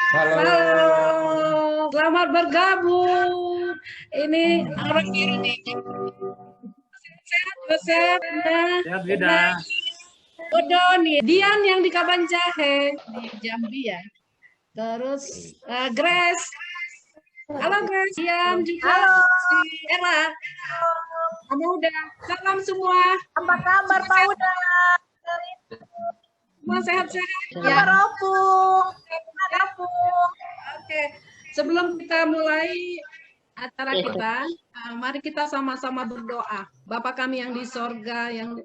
Halo. Halo, selamat bergabung. Ini orang baru nih. Sehat, Joseph. Sehat Nah, Wida. udah nih. Dian yang di Kabanjahe di Jambi ya. Terus Grace. Halo Grace. Dian juga. Halo, Si Ella. Kamu udah. Salam semua. apa kabar Semua Pak sehat. Uda? Semua sehat-sehat ya. Kabar Opung? Gimana Opung? Oke, sebelum kita mulai acara kita, mari kita sama-sama berdoa. Bapa kami yang di sorga, yang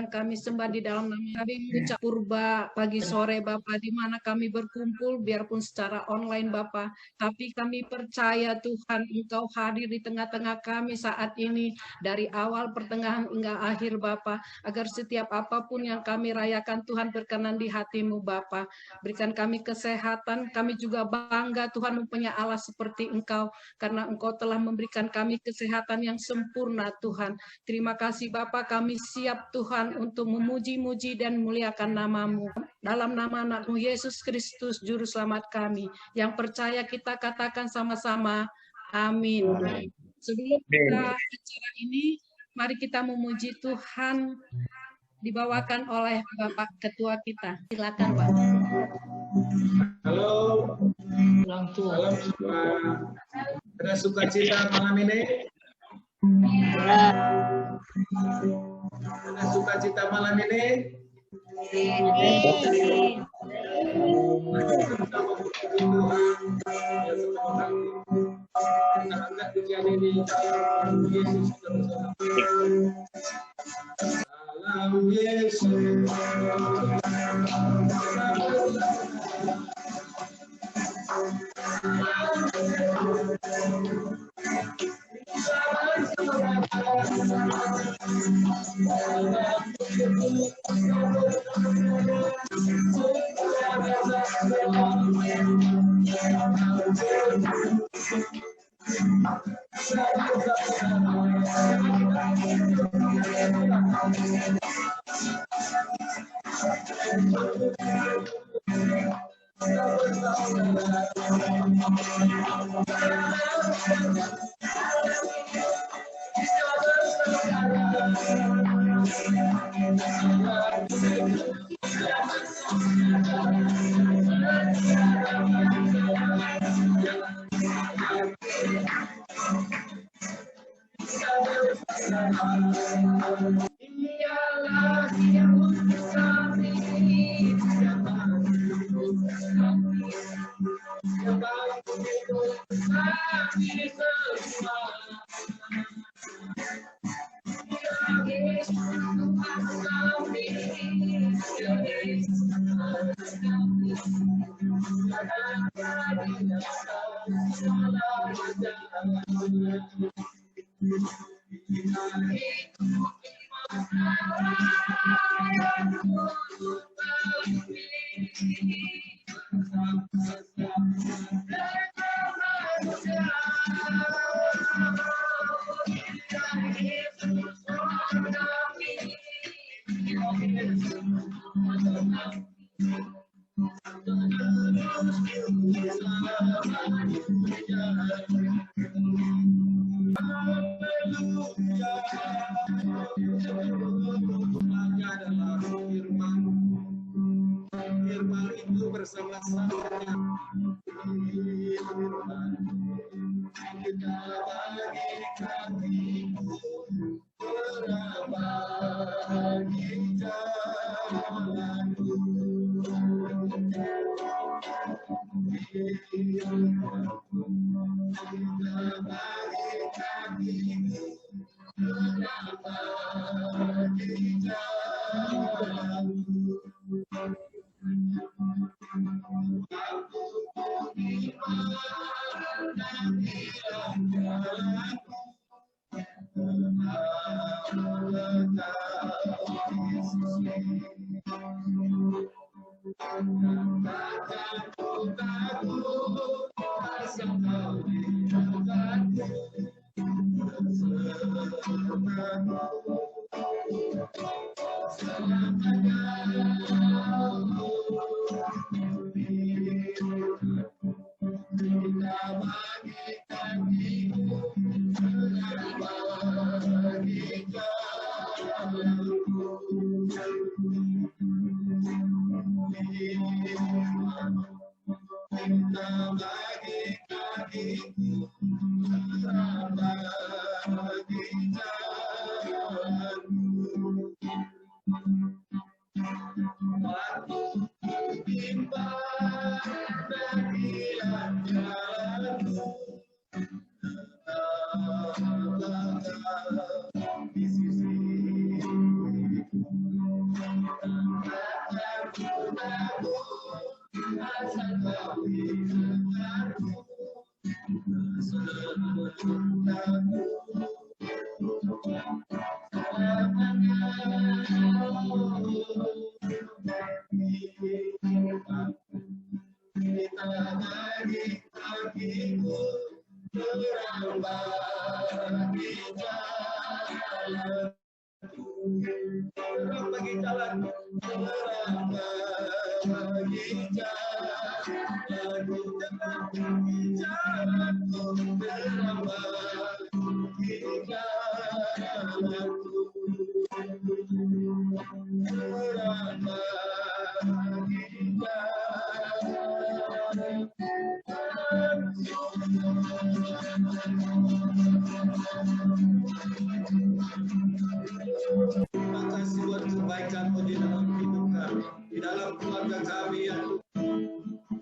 kami sembah di dalam nama kami mengucap purba pagi sore Bapa, di mana kami berkumpul biarpun secara online Bapa, tapi kami percaya Tuhan Engkau hadir di tengah-tengah kami saat ini dari awal pertengahan hingga akhir Bapa, agar setiap apapun yang kami rayakan Tuhan berkenan di hatimu Bapa. Berikan kami kesehatan, kami juga bangga Tuhan mempunyai Allah seperti Engkau, karena Engkau telah memberikan kami kesehatan yang sempurna Tuhan. Terima kasih Bapa, kami siap Tuhan untuk memuji-muji dan muliakan namamu. Dalam nama anakmu Yesus Kristus, Juru Selamat kami. Yang percaya kita katakan sama-sama, amin. Sebelum kita acara ini, mari kita memuji Tuhan, dibawakan oleh Bapak Ketua kita. Silakan Pak. Halo, salam semua. Ada sukacita malam ini? Ada sukacita malam ini? Kita angkat pujian ini. Yesus bersama. Salam Yesus. Firman itu bersama-sama kita bagi berbagi jalanku. Terima kasih buat kebaikan-Mu di dalam hidup kami, di dalam keluarga kami ya Tuhan.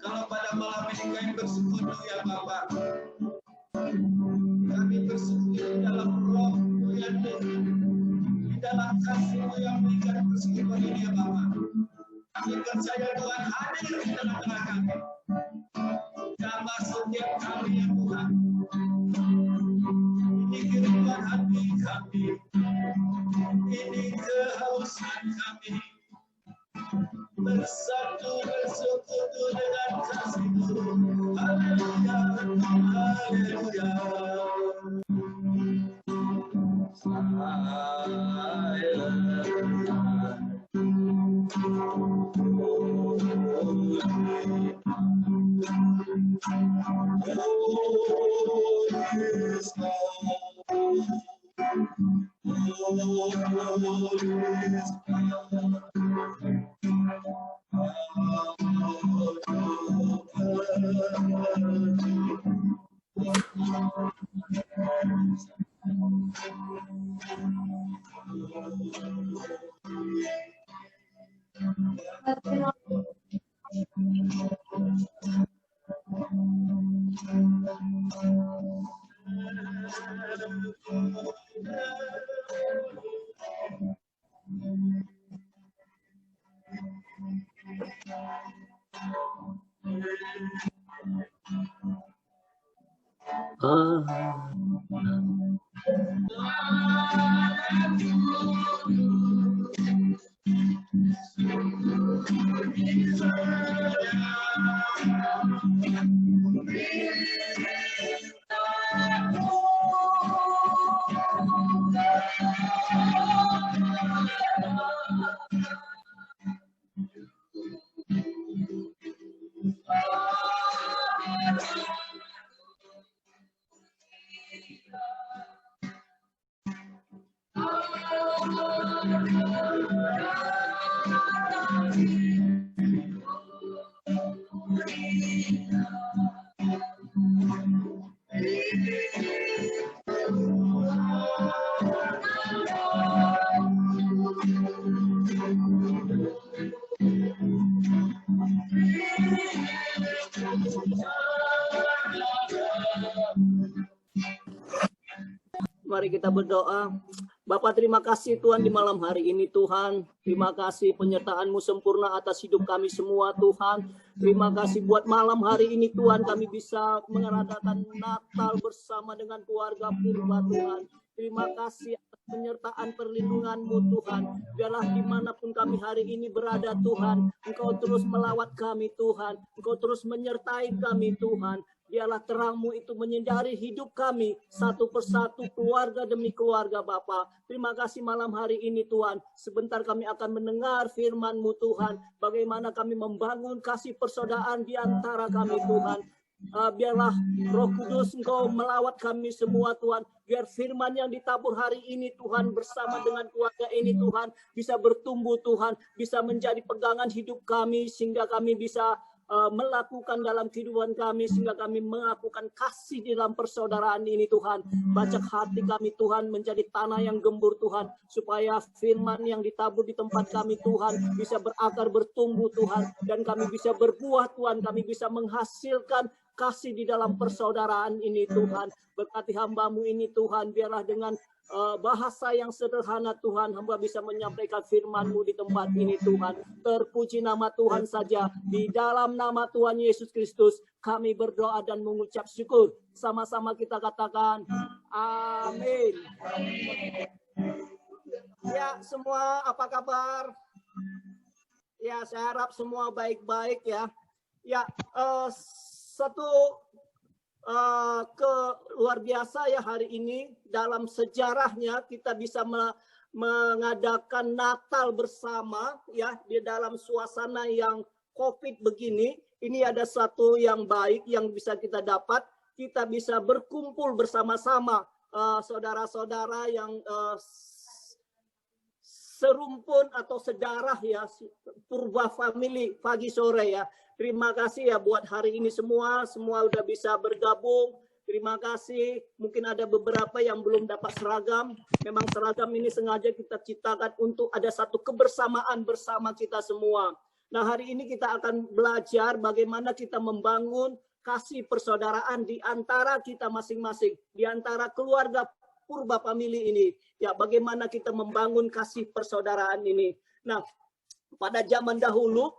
Kalau pada malam ini kami bersekutu ya Bapak, kami bersekutu di dalam roh-Mu ya Tuhan, di dalam kasih-Mu yang berikan persekutuan ini ya Bapak. Kami percaya Tuhan hadir di tengah-tengah kami. Tambah setiap kami ya Tuhan. Ini kerinduan hati kami. Ini kehausan kami. Bersatu bersekutu dengan kasih-Mu. Haleluya, haleluya. Mari kita berdoa. Bapak, terima kasih Tuhan di malam hari ini Tuhan. Terima kasih penyertaan-Mu sempurna atas hidup kami semua Tuhan. Terima kasih buat malam hari ini Tuhan, kami bisa mengadakan Natal bersama dengan keluarga Purba Tuhan. Terima kasih atas penyertaan perlindungan-Mu Tuhan. Biarlah dimanapun kami hari ini berada Tuhan, Engkau terus melawat kami Tuhan. Engkau terus menyertai kami Tuhan. Biarlah terang-Mu itu menyinari hidup kami satu persatu, keluarga demi keluarga Bapa. Terima kasih malam hari ini Tuhan. Sebentar kami akan mendengar firman-Mu Tuhan. Bagaimana kami membangun kasih persaudaraan di antara kami Tuhan. Biarlah Roh Kudus Engkau melawat kami semua Tuhan. Biar firman yang ditabur hari ini Tuhan bersama dengan keluarga ini Tuhan bisa bertumbuh Tuhan. Bisa menjadi pegangan hidup kami sehingga kami bisa melakukan dalam kehidupan kami sehingga kami melakukan kasih di dalam persaudaraan ini Tuhan. Bajak hati kami Tuhan menjadi tanah yang gembur Tuhan, supaya firman yang ditabur di tempat kami Tuhan bisa berakar, bertumbuh Tuhan, dan kami bisa berbuah Tuhan. Kami bisa menghasilkan kasih di dalam persaudaraan ini Tuhan. Berkati hamba-Mu ini Tuhan, biarlah dengan bahasa yang sederhana Tuhan, hamba bisa menyampaikan firman-Mu di tempat ini Tuhan. Terpuji nama Tuhan saja. Di dalam nama Tuhan Yesus Kristus kami berdoa dan mengucap syukur. Sama-sama kita katakan amin. Ya, semua apa kabar? Ya, saya harap semua baik-baik ya. Ya, satu luar biasa ya hari ini, dalam sejarahnya kita bisa mengadakan Natal bersama ya di dalam suasana yang COVID begini. Ini ada satu yang baik yang bisa kita dapat, kita bisa berkumpul bersama-sama saudara-saudara yang serumpun atau sedarah ya, Purba Family pagi sore ya. Terima kasih ya buat hari ini semua udah bisa bergabung. Terima kasih. Mungkin ada beberapa yang belum dapat seragam. Memang seragam ini sengaja kita ciptakan untuk ada satu kebersamaan bersama kita semua. Nah, hari ini kita akan belajar bagaimana kita membangun kasih persaudaraan di antara kita masing-masing, di antara keluarga Purba Family ini. Ya, bagaimana kita membangun kasih persaudaraan ini. Nah, pada zaman dahulu,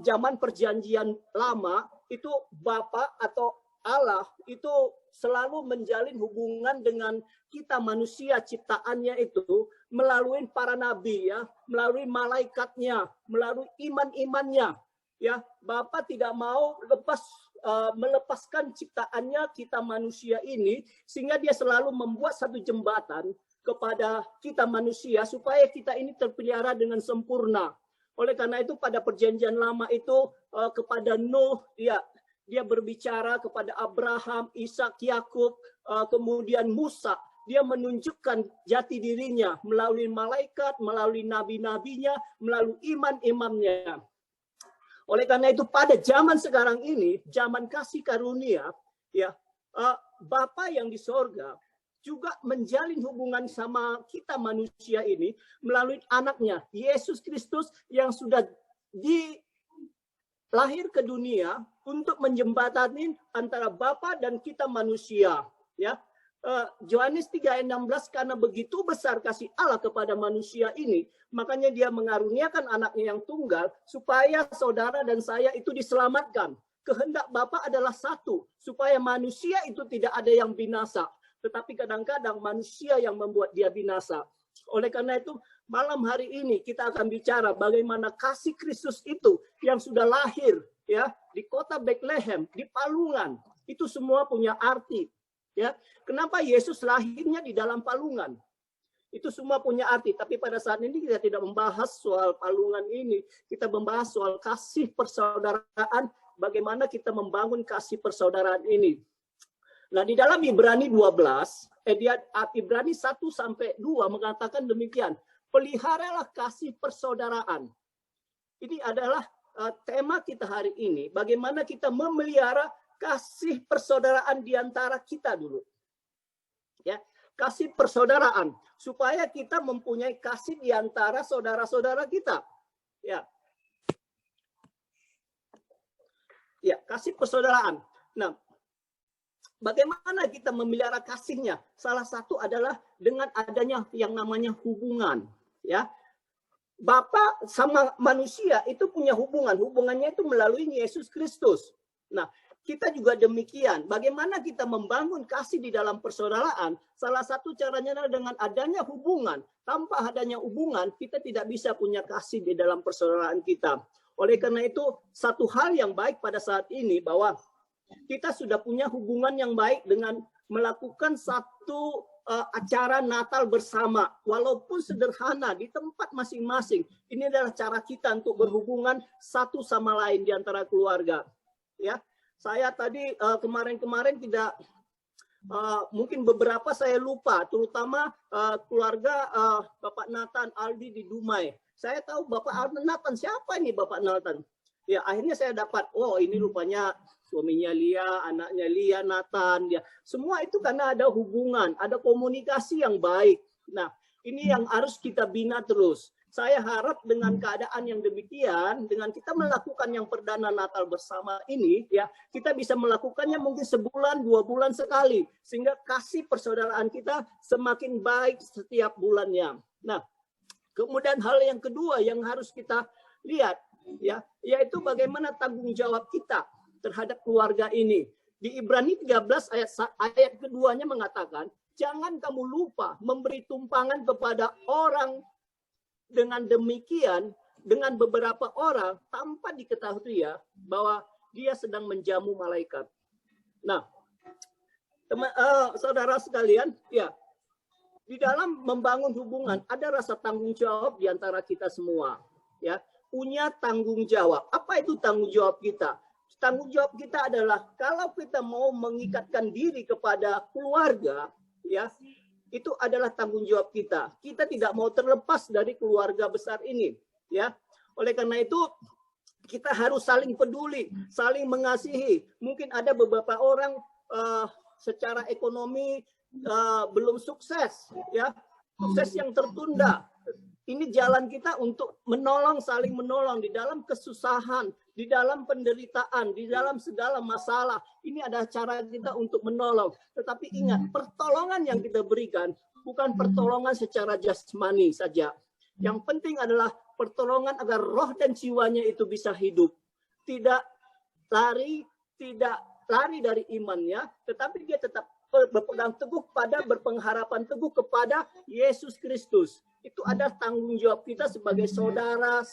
zaman perjanjian lama itu Bapa atau Allah itu selalu menjalin hubungan dengan kita manusia ciptaannya itu melalui para nabi ya, melalui malaikatnya, melalui iman-imannya ya. Bapa tidak mau melepaskan ciptaannya kita manusia ini, sehingga dia selalu membuat satu jembatan kepada kita manusia supaya kita ini terpelihara dengan sempurna. Oleh karena itu pada perjanjian lama itu kepada Nuh dia berbicara, kepada Abraham, Ishak, Yakub, kemudian Musa. Dia menunjukkan jati dirinya melalui malaikat, melalui nabi-nabinya, melalui imam-imamnya. Oleh karena itu pada zaman sekarang ini, zaman kasih karunia, ya Bapa yang di sorga juga menjalin hubungan sama kita manusia ini melalui anaknya, Yesus Kristus yang sudah lahir ke dunia untuk menjembatani antara Bapa dan kita manusia. Ya, Yohanes 3:16, karena begitu besar kasih Allah kepada manusia ini, makanya dia mengaruniakan anaknya yang tunggal, supaya saudara dan saya itu diselamatkan. Kehendak Bapa adalah satu, supaya manusia itu tidak ada yang binasa. Tetapi kadang-kadang manusia yang membuat dia binasa. Oleh karena itu, malam hari ini kita akan bicara bagaimana kasih Kristus itu yang sudah lahir ya di kota Bethlehem, di palungan. Itu semua punya arti. Ya, kenapa Yesus lahirnya di dalam palungan? Itu semua punya arti. Tapi pada saat ini kita tidak membahas soal palungan ini. Kita membahas soal kasih persaudaraan, bagaimana kita membangun kasih persaudaraan ini. Nah, di dalam Ibrani 12, Ibrani 1-2 mengatakan demikian. Peliharalah kasih persaudaraan. Ini adalah tema kita hari ini. Bagaimana kita memelihara kasih persaudaraan di antara kita dulu. Ya, kasih persaudaraan supaya kita mempunyai kasih di antara saudara-saudara kita. Ya. Ya, kasih persaudaraan. Nah, bagaimana kita memelihara kasihnya? Salah satu adalah dengan adanya yang namanya hubungan. Ya, Bapa sama manusia itu punya hubungan. Hubungannya itu melalui Yesus Kristus. Nah, kita juga demikian. Bagaimana kita membangun kasih di dalam persaudaraan? Salah satu caranya adalah dengan adanya hubungan. Tanpa adanya hubungan, kita tidak bisa punya kasih di dalam persaudaraan kita. Oleh karena itu, satu hal yang baik pada saat ini bahwa kita sudah punya hubungan yang baik dengan melakukan satu acara Natal bersama, walaupun sederhana di tempat masing-masing. Ini adalah cara kita untuk berhubungan satu sama lain di antara keluarga. Ya, saya tadi kemarin-kemarin tidak, mungkin beberapa saya lupa, terutama keluarga Bapak Nathan Aldi di Dumai. Saya tahu Bapak Nathan, siapa ini Bapak Nathan? Ya, akhirnya saya dapat, oh ini rupanya suaminya Lia, anaknya Lia, Nathan, ya. Semua itu karena ada hubungan, ada komunikasi yang baik. Nah, ini yang harus kita bina terus. saya harap dengan keadaan yang demikian, dengan kita melakukan yang perdana Natal bersama ini, ya, kita bisa melakukannya mungkin sebulan, 2 bulan sekali, sehingga kasih persaudaraan kita semakin baik setiap bulannya. Nah, kemudian hal yang kedua yang harus kita lihat, ya, yaitu bagaimana tanggung jawab kita terhadap keluarga ini. Di Ibrani 13 ayat keduanya mengatakan, jangan kamu lupa memberi tumpangan kepada orang. Dengan demikian, dengan beberapa orang tanpa diketahui ya bahwa dia sedang menjamu malaikat. Nah, saudara sekalian, ya, di dalam membangun hubungan ada rasa tanggung jawab di antara kita semua, ya, punya tanggung jawab. Apa itu tanggung jawab kita? Tanggung jawab kita adalah kalau kita mau mengikatkan diri kepada keluarga, ya, itu adalah tanggung jawab kita. Kita tidak mau terlepas dari keluarga besar ini, ya. Oleh karena itu kita harus saling peduli, saling mengasihi. Mungkin ada beberapa orang secara ekonomi belum sukses, ya, sukses yang tertunda. Ini jalan kita untuk menolong, saling menolong di dalam kesusahan, di dalam penderitaan, di dalam segala masalah. Ini adalah cara kita untuk menolong. Tetapi ingat, pertolongan yang kita berikan bukan pertolongan secara jasmani saja. Yang penting adalah pertolongan agar roh dan jiwanya itu bisa hidup. Tidak lari dari imannya, tetapi dia tetap berpegang teguh pada, berpengharapan teguh kepada Yesus Kristus. Itu ada tanggung jawab kita sebagai saudara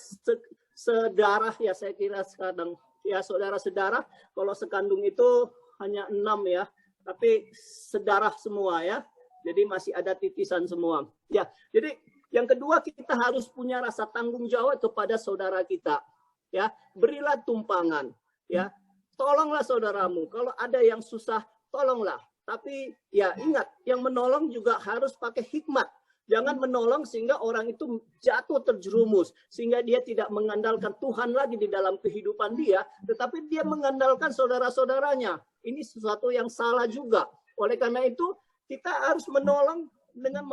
sedarah, ya, saya kira sekarang, ya, saudara-saudara. Kalau sekandung itu hanya 6 ya, tapi sedarah semua ya. Jadi masih ada titisan semua. Ya, jadi yang kedua kita harus punya rasa tanggung jawab kepada saudara kita. Ya, berilah tumpangan. Ya, tolonglah saudaramu. Kalau ada yang susah, tolonglah. Tapi ya ingat, yang menolong juga harus pakai hikmat. Jangan menolong sehingga orang itu jatuh terjerumus. Sehingga dia tidak mengandalkan Tuhan lagi di dalam kehidupan dia. Tetapi dia mengandalkan saudara-saudaranya. Ini sesuatu yang salah juga. Oleh karena itu, kita harus menolong dengan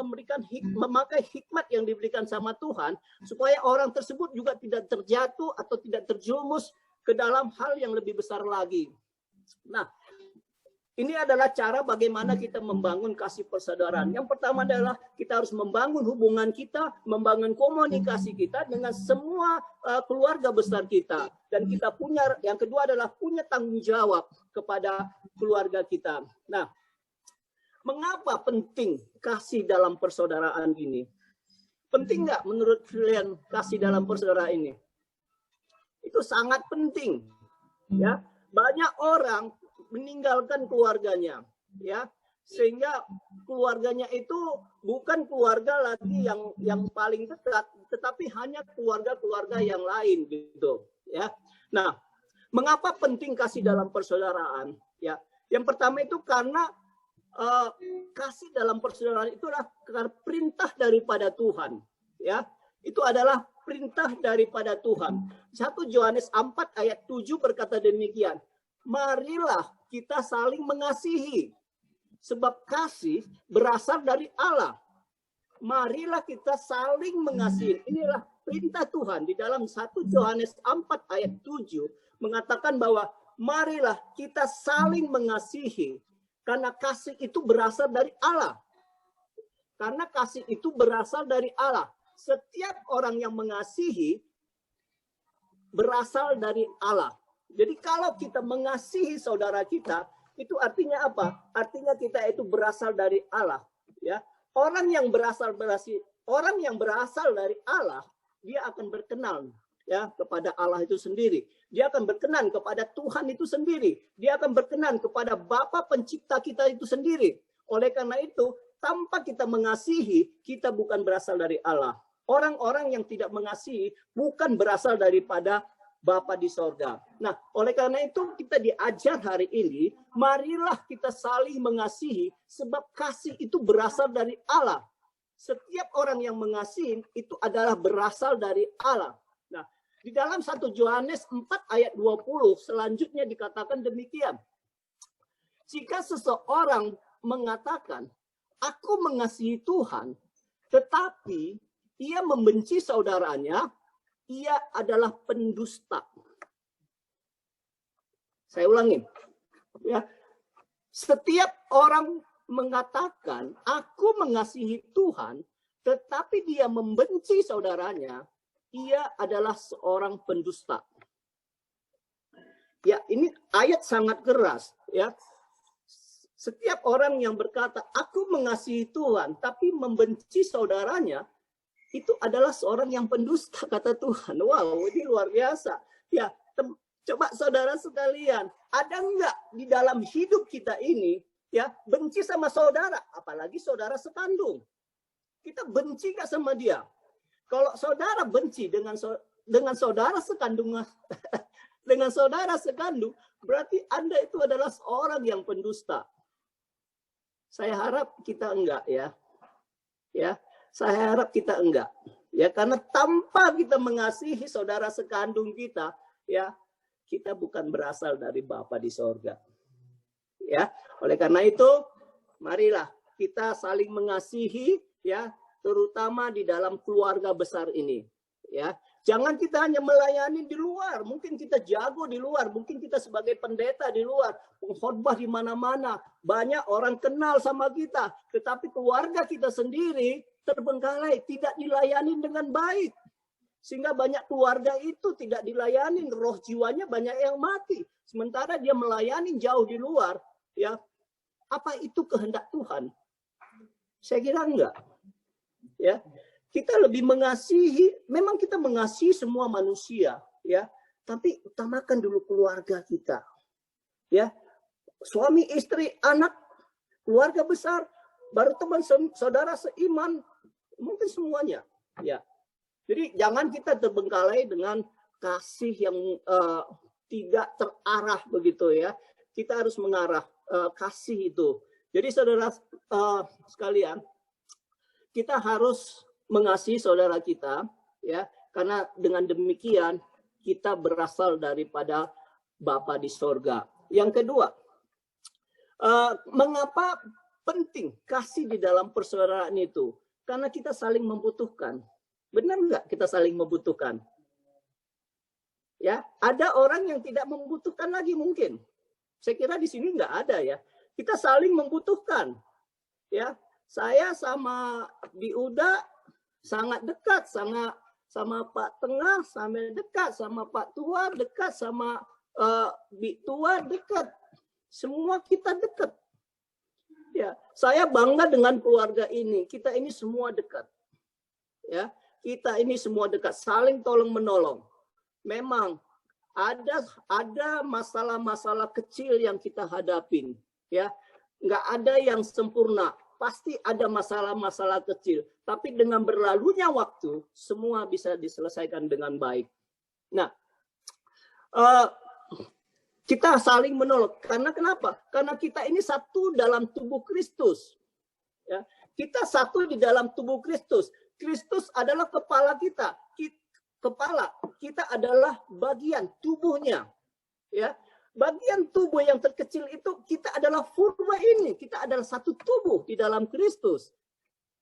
memakai hikmat yang diberikan sama Tuhan. Supaya orang tersebut juga tidak terjatuh atau tidak terjerumus ke dalam hal yang lebih besar lagi. Nah, ini adalah cara bagaimana kita membangun kasih persaudaraan. Yang pertama adalah kita harus membangun hubungan kita, membangun komunikasi kita dengan semua keluarga besar kita. Dan kita punya, yang kedua adalah punya tanggung jawab kepada keluarga kita. Nah, mengapa penting kasih dalam persaudaraan ini? Penting nggak menurut kalian kasih dalam persaudaraan ini? Itu sangat penting. Ya, banyak orang meninggalkan keluarganya, ya, sehingga keluarganya itu bukan keluarga lagi yang paling dekat, tetapi hanya keluarga-keluarga yang lain, gitu, ya. Nah, mengapa penting kasih dalam persaudaraan? Ya, yang pertama itu karena kasih dalam persaudaraan itulah karena perintah daripada Tuhan, ya. Itu adalah perintah daripada Tuhan. 1 Yohanes 4 ayat 7 berkata demikian. Marilah kita saling mengasihi, sebab kasih berasal dari Allah. Marilah kita saling mengasihi. Inilah perintah Tuhan di dalam 1 Yohanes 4 ayat 7 mengatakan bahwa marilah kita saling mengasihi karena kasih itu berasal dari Allah. Karena kasih itu berasal dari Allah. Setiap orang yang mengasihi berasal dari Allah. Jadi kalau kita mengasihi saudara kita, itu artinya apa? Artinya kita itu berasal dari Allah, ya. Orang yang berasal dari Allah, dia akan berkenan, ya, kepada Allah itu sendiri. Dia akan berkenan kepada Tuhan itu sendiri. Dia akan berkenan kepada Bapa pencipta kita itu sendiri. Oleh karena itu, tanpa kita mengasihi, kita bukan berasal dari Allah. Orang-orang yang tidak mengasihi bukan berasal daripada Bapa di sorga. Nah, oleh karena itu kita diajar hari ini, marilah kita saling mengasihi, sebab kasih itu berasal dari Allah. Setiap orang yang mengasihi itu adalah berasal dari Allah. Nah, di dalam 1 Yohanes 4 ayat 20 selanjutnya dikatakan demikian. Jika seseorang mengatakan, aku mengasihi Tuhan, tetapi ia membenci saudaranya, ia adalah pendusta. Saya ulangin. Ya. Setiap orang mengatakan, aku mengasihi Tuhan, tetapi dia membenci saudaranya, ia adalah seorang pendusta. Ya, ini ayat sangat keras. Ya. Setiap orang yang berkata, aku mengasihi Tuhan, tapi membenci saudaranya, itu adalah seorang yang pendusta, kata Tuhan. Wow, ini luar biasa. Ya, coba saudara sekalian, ada enggak di dalam hidup kita ini, ya, benci sama saudara, apalagi saudara sekandung. Kita benci enggak sama dia? Kalau saudara benci dengan saudara sekandung, dengan saudara sekandung, berarti Anda itu adalah seorang yang pendusta. Saya harap kita enggak, ya. Ya, saya harap kita enggak. Ya, karena tanpa kita mengasihi saudara sekandung kita, ya, kita bukan berasal dari Bapa di sorga. Ya, oleh karena itu, marilah kita saling mengasihi, ya, terutama di dalam keluarga besar ini. Ya, jangan kita hanya melayani di luar. Mungkin kita jago di luar, mungkin kita sebagai pendeta di luar, pengkhotbah di mana-mana, banyak orang kenal sama kita, tetapi keluarga kita sendiri terbengkalai, tidak dilayani dengan baik. Sehingga banyak keluarga itu tidak dilayani, roh jiwanya banyak yang mati. Sementara dia melayani jauh di luar, ya. Apa itu kehendak Tuhan? Saya kira enggak. Ya. Kita lebih mengasihi, memang kita mengasihi semua manusia, ya. Tapi utamakan dulu keluarga kita. Ya. Suami, istri, anak, keluarga besar, baru teman saudara seiman, mungkin semuanya, ya. Jadi jangan kita terbengkalai dengan kasih yang tidak terarah begitu, ya. Kita harus mengarah kasih itu. Jadi saudara sekalian, kita harus mengasihi saudara kita, ya, karena dengan demikian kita berasal daripada Bapa di sorga. Yang kedua, mengapa penting kasih di dalam persaudaraan itu? Karena kita saling membutuhkan. Benar nggak kita saling membutuhkan? Ya, ada orang yang tidak membutuhkan lagi mungkin. Saya kira di sini nggak ada, ya. Kita saling membutuhkan. Ya, saya sama Biuda sangat dekat, sama Pak Tengah sama dekat, sama Pak Tua dekat, sama Bi Tua dekat. Semua kita dekat. Ya, saya bangga dengan keluarga ini. Kita ini semua dekat. Ya, kita ini semua dekat, saling tolong menolong. Memang ada masalah-masalah kecil yang kita hadapin, ya. Nggak ada yang sempurna, pasti ada masalah-masalah kecil. Tapi dengan berlalunya waktu, semua bisa diselesaikan dengan baik. Nah, kita saling menolong. Karena kenapa? Karena kita ini satu dalam tubuh Kristus. Ya, kita satu di dalam tubuh Kristus. Kristus adalah kepala kita. Kepala kita adalah bagian tubuhnya. Ya, bagian tubuh yang terkecil itu kita adalah purba ini. Kita adalah satu tubuh di dalam Kristus.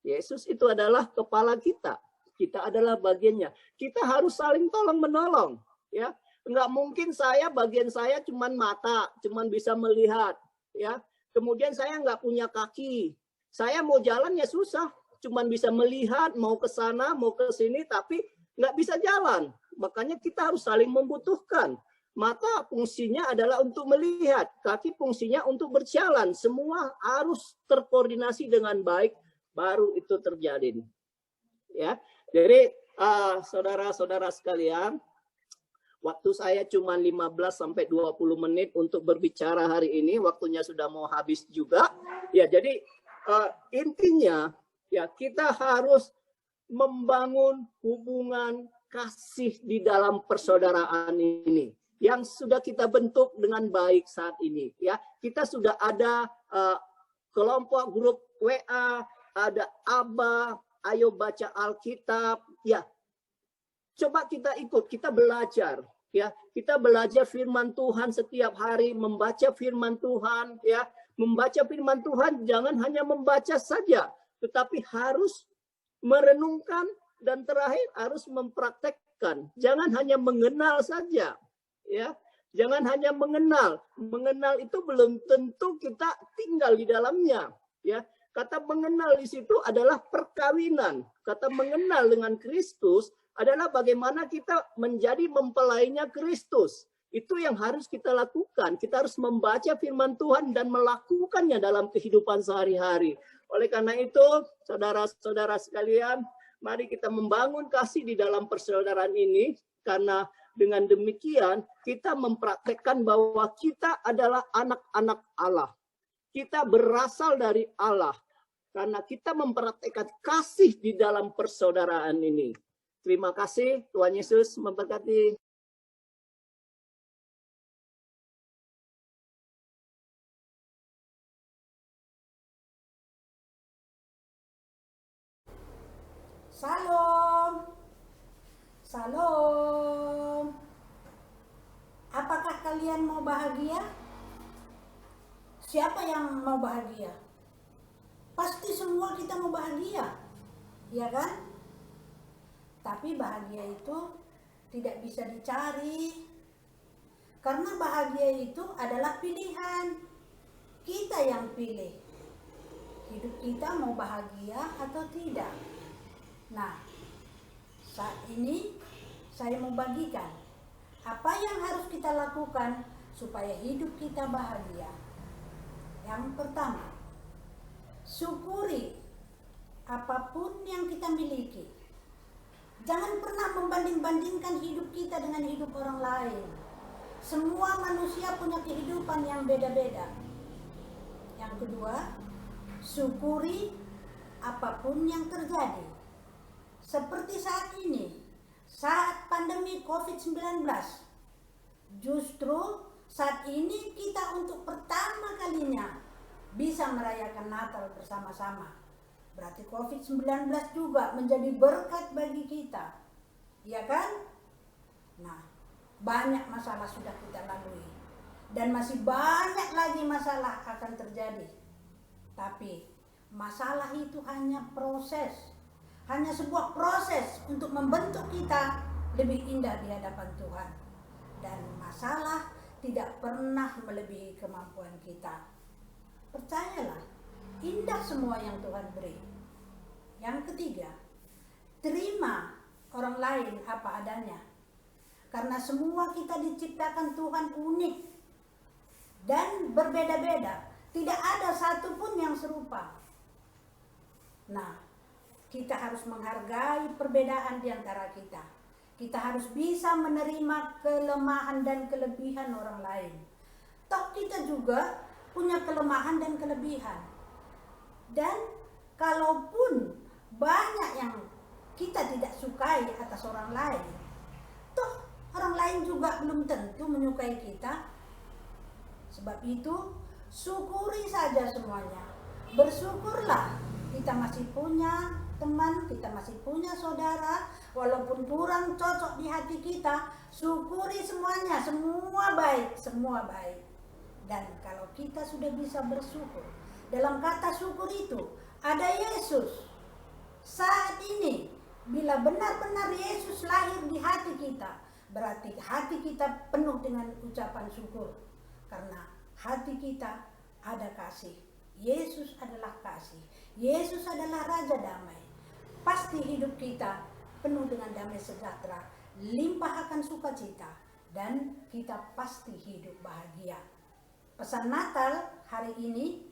Yesus itu adalah kepala kita. Kita adalah bagiannya. Kita harus saling tolong menolong. Ya, nggak mungkin bagian saya cuman mata, cuman bisa melihat. Ya, kemudian saya nggak punya kaki. Saya mau jalan ya susah. Cuman bisa melihat, mau ke sana, mau ke sini, tapi nggak bisa jalan. Makanya kita harus saling membutuhkan. Mata fungsinya adalah untuk melihat, kaki fungsinya untuk berjalan. Semua harus terkoordinasi dengan baik, baru itu terjadi. Ya, jadi saudara-saudara sekalian, waktu saya cuma 15-20 menit untuk berbicara hari ini, waktunya sudah mau habis juga. Ya, jadi intinya, ya, kita harus membangun hubungan kasih di dalam persaudaraan ini yang sudah kita bentuk dengan baik saat ini. Ya, kita sudah ada kelompok grup WA, ada ABA, ayo baca Alkitab. Ya, coba kita ikut, kita belajar. Ya, kita belajar firman Tuhan setiap hari, membaca firman Tuhan. Ya, membaca firman Tuhan jangan hanya membaca saja, tetapi harus merenungkan, dan terakhir harus mempraktekkan. Jangan hanya mengenal saja, ya. Jangan hanya mengenal. Mengenal itu belum tentu kita tinggal di dalamnya, ya. Kata mengenal di situ adalah perkawinan. Kata mengenal dengan Kristus adalah bagaimana kita menjadi mempelainya Kristus. Itu yang harus kita lakukan. Kita harus membaca firman Tuhan dan melakukannya dalam kehidupan sehari-hari. Oleh karena itu, saudara-saudara sekalian, mari kita membangun kasih di dalam persaudaraan ini, karena dengan demikian kita mempraktekkan bahwa kita adalah anak-anak Allah. Kita berasal dari Allah karena kita mempraktekkan kasih di dalam persaudaraan ini. Terima kasih, Tuhan Yesus memberkati. Salam. Salam. Apakah kalian mau bahagia? Siapa yang mau bahagia? Pasti semua kita mau bahagia, ya kan? Tapi bahagia itu tidak bisa dicari. Karena bahagia itu adalah pilihan. Kita yang pilih. Hidup kita mau bahagia atau tidak. Nah, saat ini saya mau bagikan apa yang harus kita lakukan supaya hidup kita bahagia. Yang pertama, syukuri apapun yang kita miliki. Jangan pernah membanding-bandingkan hidup kita dengan hidup orang lain. Semua manusia punya kehidupan yang beda-beda. Yang kedua, syukuri apapun yang terjadi. Seperti saat ini, saat pandemi COVID-19, justru saat ini kita untuk pertama kalinya bisa merayakan Natal bersama-sama. Berarti COVID-19 juga menjadi berkat bagi kita, ya kan? Nah, banyak masalah sudah kita lalui dan masih banyak lagi masalah akan terjadi. Tapi masalah itu hanya proses. Hanya sebuah proses untuk membentuk kita lebih indah di hadapan Tuhan. Dan masalah tidak pernah melebihi kemampuan kita. Percayalah, indah semua yang Tuhan beri. Yang ketiga, terima orang lain apa adanya. Karena semua kita diciptakan Tuhan unik dan berbeda-beda. Tidak ada satupun yang serupa. Nah, kita harus menghargai perbedaan di antara kita. Kita harus bisa menerima kelemahan dan kelebihan orang lain. Toh kita juga punya kelemahan dan kelebihan. Dan kalaupun banyak yang kita tidak sukai atas orang lain, toh orang lain juga belum tentu menyukai kita. Sebab itu, syukuri saja semuanya. Bersyukurlah kita masih punya teman, kita masih punya saudara, walaupun kurang cocok di hati kita, syukuri semuanya, semua baik, semua baik. Dan kalau kita sudah bisa bersyukur, dalam kata syukur itu ada Yesus. Saat ini, bila benar-benar Yesus lahir di hati kita, berarti hati kita penuh dengan ucapan syukur. Karena hati kita ada kasih. Yesus adalah kasih. Yesus adalah Raja Damai. Pasti hidup kita penuh dengan damai sejahtera, limpah akan sukacita, dan kita pasti hidup bahagia. Pesan Natal hari ini,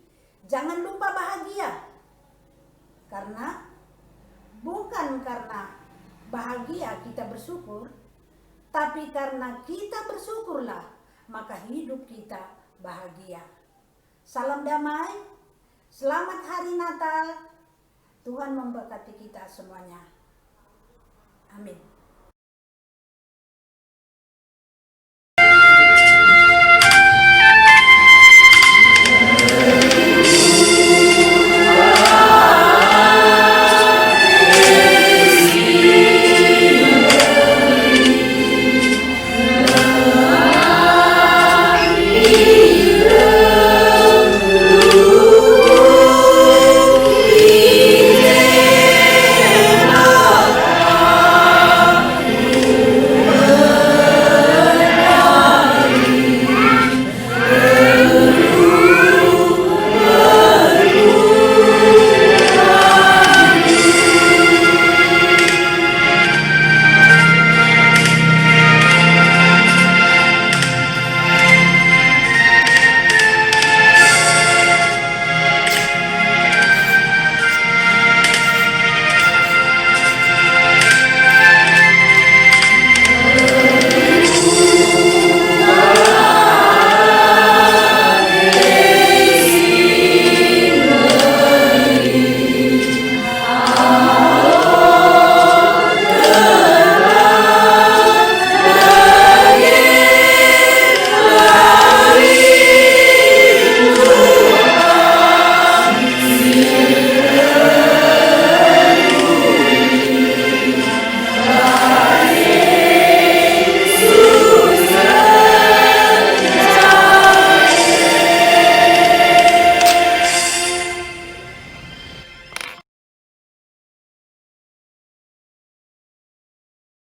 jangan lupa bahagia. Karena bukan karena bahagia kita bersyukur, tapi karena kita bersyukurlah, maka hidup kita bahagia. Salam damai, selamat hari Natal. Tuhan memberkati kita semuanya. Amin.